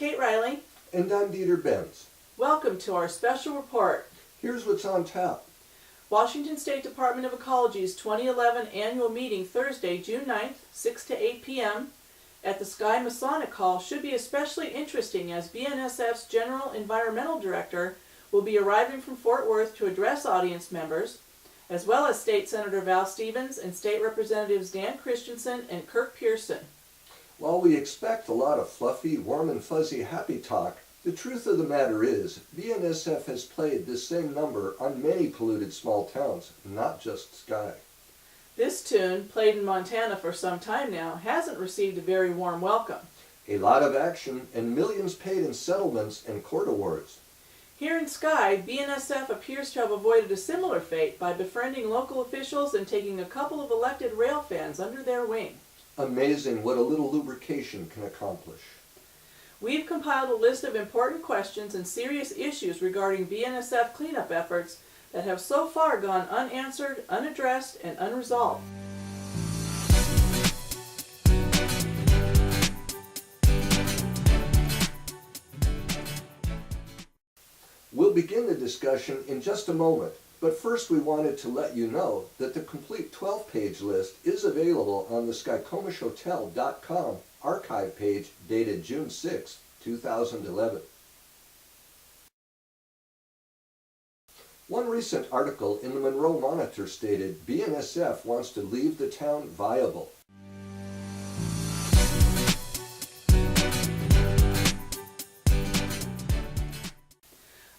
Kate Riley. And I'm Dieter Benz. Welcome to our special report. Here's what's on tap. Washington State Department of Ecology's 2011 annual meeting Thursday, June 9th, 6 to 8 p.m. at the Sky Masonic Hall should be especially interesting as BNSF's General Environmental Director will be arriving from Fort Worth to address audience members, as well as State Senator Val Stevens and State Representatives Dan Christensen and Kirk Pearson. While we expect a lot of fluffy, warm and fuzzy happy talk, the truth of the matter is, BNSF has played this same number on many polluted small towns, not just Sky. This tune, played in Montana for some time now, hasn't received a very warm welcome. A lot of action and millions paid in settlements and court awards. Here in Sky, BNSF appears to have avoided a similar fate by befriending local officials and taking a couple of elected rail fans under their wing. Amazing what a little lubrication can accomplish. We've compiled a list of important questions and serious issues regarding BNSF cleanup efforts that have so far gone unanswered, unaddressed, and unresolved. We'll begin the discussion in just a moment, but first we wanted to let you know that the complete 12-page list is available on the skykomishhotel.com archive page dated June 6, 2011. One recent article in the Monroe Monitor stated BNSF wants to leave the town viable.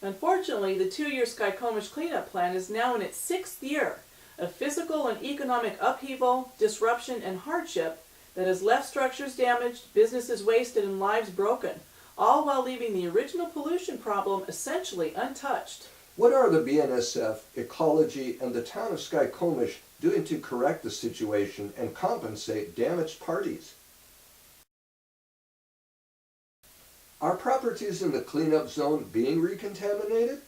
Unfortunately, the two-year Skykomish cleanup plan is now in its 6th year of physical and economic upheaval, disruption, and hardship that has left structures damaged, businesses wasted, and lives broken, all while leaving the original pollution problem essentially untouched. What are the BNSF, ecology, and the town of Skykomish doing to correct the situation and compensate damaged parties? Are properties in the cleanup zone being recontaminated?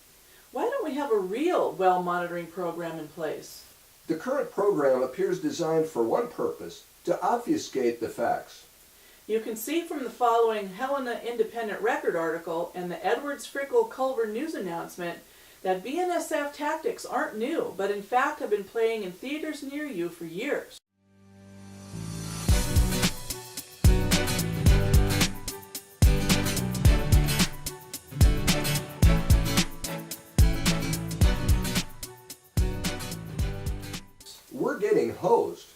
Why don't we have a real well monitoring program in place? The current program appears designed for one purpose, to obfuscate the facts. You can see from the following Helena Independent Record article and the Edwards Frickle Culver News announcement that BNSF tactics aren't new, but in fact have been playing in theaters near you for years. We're getting hosed.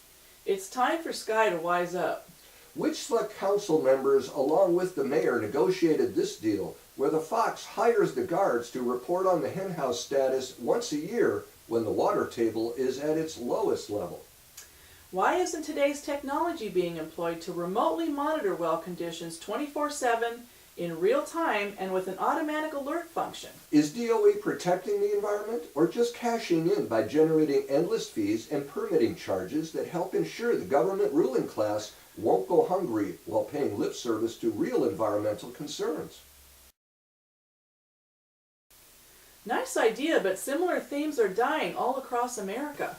It's time for Sky to wise up. Which select council members, along with the mayor, negotiated this deal where the fox hires the guards to report on the henhouse status once a year when the water table is at its lowest level? Why isn't today's technology being employed to remotely monitor well conditions 24/7 in real time and with an automatic alert function? Is DOE protecting the environment or just cashing in by generating endless fees and permitting charges that help ensure the government ruling class won't go hungry while paying lip service to real environmental concerns? Nice idea, but similar themes are dying all across America.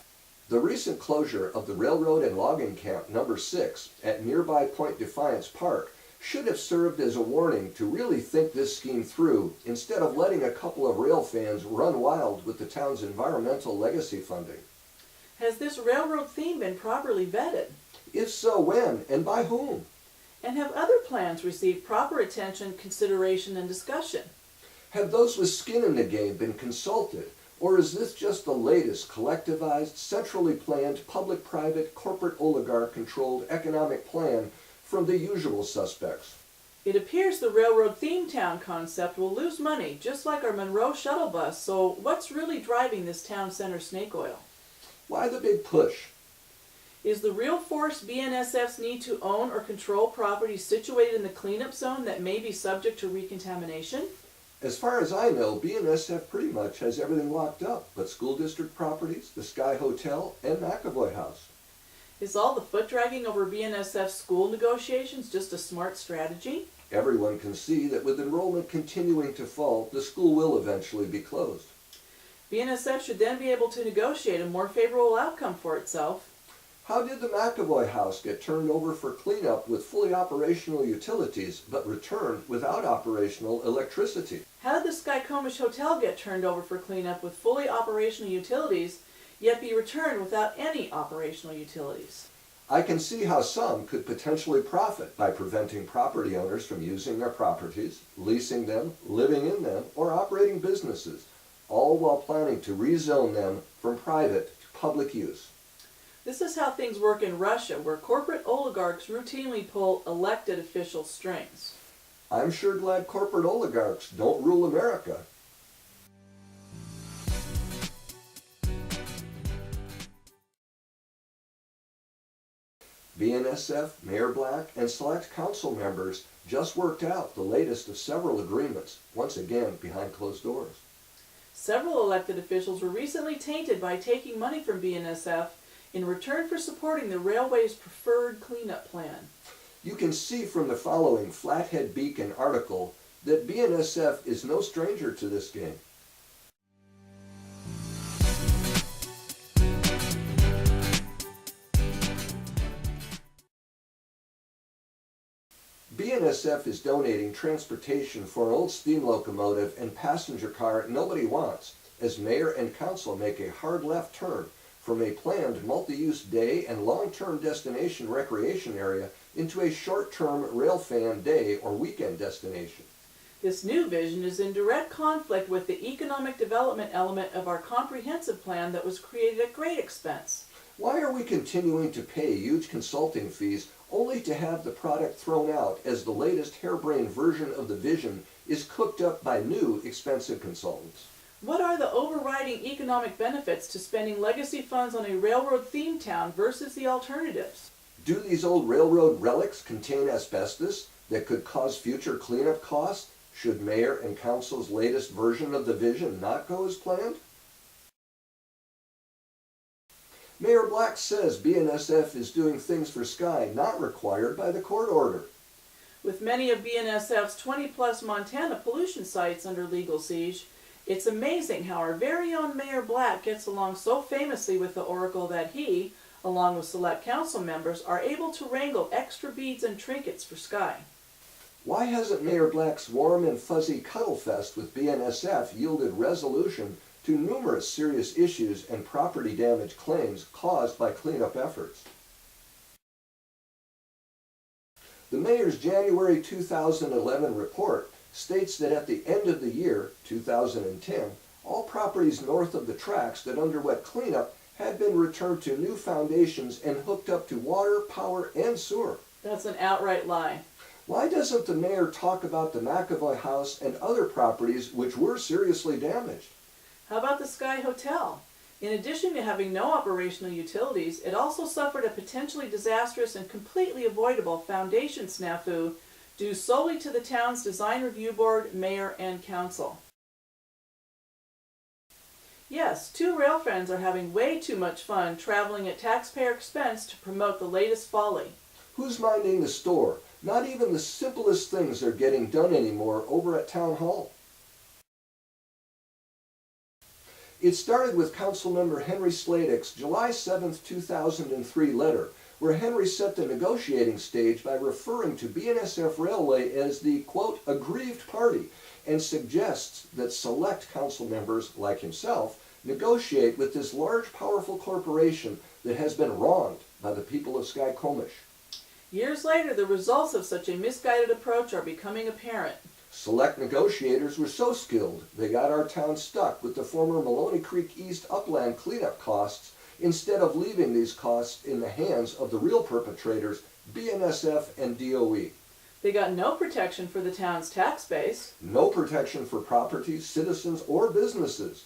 The recent closure of the railroad and logging camp number 6 at nearby Point Defiance Park should have served as a warning to really think this scheme through instead of letting a couple of rail fans run wild with the town's environmental legacy funding. Has this railroad theme been properly vetted? If so, when and by whom? And have other plans received proper attention, consideration, and discussion? Have those with skin in the game been consulted, or is this just the latest collectivized, centrally planned, public-private, corporate oligarch-controlled economic plan from the usual suspects? It appears the railroad theme town concept will lose money, just like our Monroe shuttle bus, so what's really driving this town center snake oil? Why the big push? Is the real force BNSF's need to own or control properties situated in the cleanup zone that may be subject to recontamination? As far as I know, BNSF pretty much has everything locked up, but school district properties, the Sky Hotel, and McAvoy House. Is all the foot dragging over BNSF school negotiations just a smart strategy? Everyone can see that with enrollment continuing to fall, the school will eventually be closed. BNSF should then be able to negotiate a more favorable outcome for itself. How did the McAvoy house get turned over for cleanup with fully operational utilities, but returned without operational electricity? How did the Skykomish Hotel get turned over for cleanup with fully operational utilities, yet be returned without any operational utilities? I can see how some could potentially profit by preventing property owners from using their properties, leasing them, living in them, or operating businesses, all while planning to rezone them from private to public use. This is how things work in Russia, where corporate oligarchs routinely pull elected officials' strings. I'm sure glad corporate oligarchs don't rule America. BNSF, Mayor Black, and select council members just worked out the latest of several agreements, once again behind closed doors. Several elected officials were recently tainted by taking money from BNSF in return for supporting the railway's preferred cleanup plan. You can see from the following Flathead Beacon article that BNSF is no stranger to this game. BNSF is donating transportation for an old steam locomotive and passenger car nobody wants, as mayor and council make a hard left turn from a planned multi-use day and long-term destination recreation area into a short-term railfan day or weekend destination. This new vision is in direct conflict with the economic development element of our comprehensive plan that was created at great expense. Why are we continuing to pay huge consulting fees only to have the product thrown out as the latest harebrained version of the vision is cooked up by new expensive consultants? What are the overriding economic benefits to spending legacy funds on a railroad-themed town versus the alternatives? Do these old railroad relics contain asbestos that could cause future cleanup costs should mayor and council's latest version of the vision not go as planned? Mayor Black says BNSF is doing things for Sky not required by the court order. With many of BNSF's 20-plus Montana pollution sites under legal siege, it's amazing how our very own Mayor Black gets along so famously with the oracle that he, along with select council members, are able to wrangle extra beads and trinkets for Sky. Why hasn't Mayor Black's warm and fuzzy cuddle fest with BNSF yielded resolution to numerous serious issues and property damage claims caused by cleanup efforts? The mayor's January 2011 report states that at the end of the year, 2010, all properties north of the tracks that underwent cleanup had been returned to new foundations and hooked up to water, power, and sewer. That's an outright lie. Why doesn't the mayor talk about the McAvoy house and other properties which were seriously damaged? How about the Sky Hotel? In addition to having no operational utilities, it also suffered a potentially disastrous and completely avoidable foundation snafu due solely to the town's design review board, mayor, and council. Yes, two rail friends are having way too much fun traveling at taxpayer expense to promote the latest folly. Who's minding the store? Not even the simplest things are getting done anymore over at Town Hall. It started with Councilmember Henry Sladek's July 7, 2003 letter, where Henry set the negotiating stage by referring to BNSF Railway as the, quote, aggrieved party, and suggests that select council members, like himself, negotiate with this large, powerful corporation that has been wronged by the people of Skykomish. Years later, the results of such a misguided approach are becoming apparent. Select negotiators were so skilled, they got our town stuck with the former Maloney Creek East upland cleanup costs instead of leaving these costs in the hands of the real perpetrators, BNSF and DOE. They got no protection for the town's tax base. No protection for property, citizens, or businesses.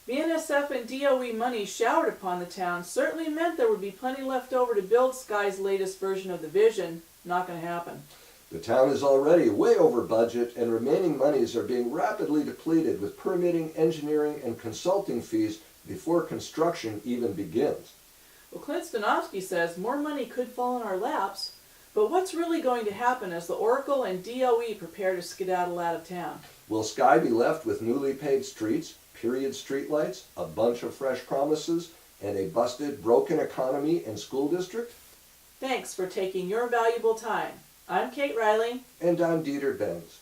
BNSF and DOE money showered upon the town certainly meant there would be plenty left over to build Sky's latest version of the vision. Not going to happen. The town is already way over budget, and remaining monies are being rapidly depleted with permitting, engineering, and consulting fees before construction even begins. Well, Clint Stanovsky says more money could fall in our laps, but what's really going to happen as the Oracle and DOE prepare to skedaddle out of town? Will Sky be left with newly paved streets, period streetlights, a bunch of fresh promises, and a busted, broken economy and school district? Thanks for taking your valuable time. I'm Kate Riley. And I'm Dieter Benz.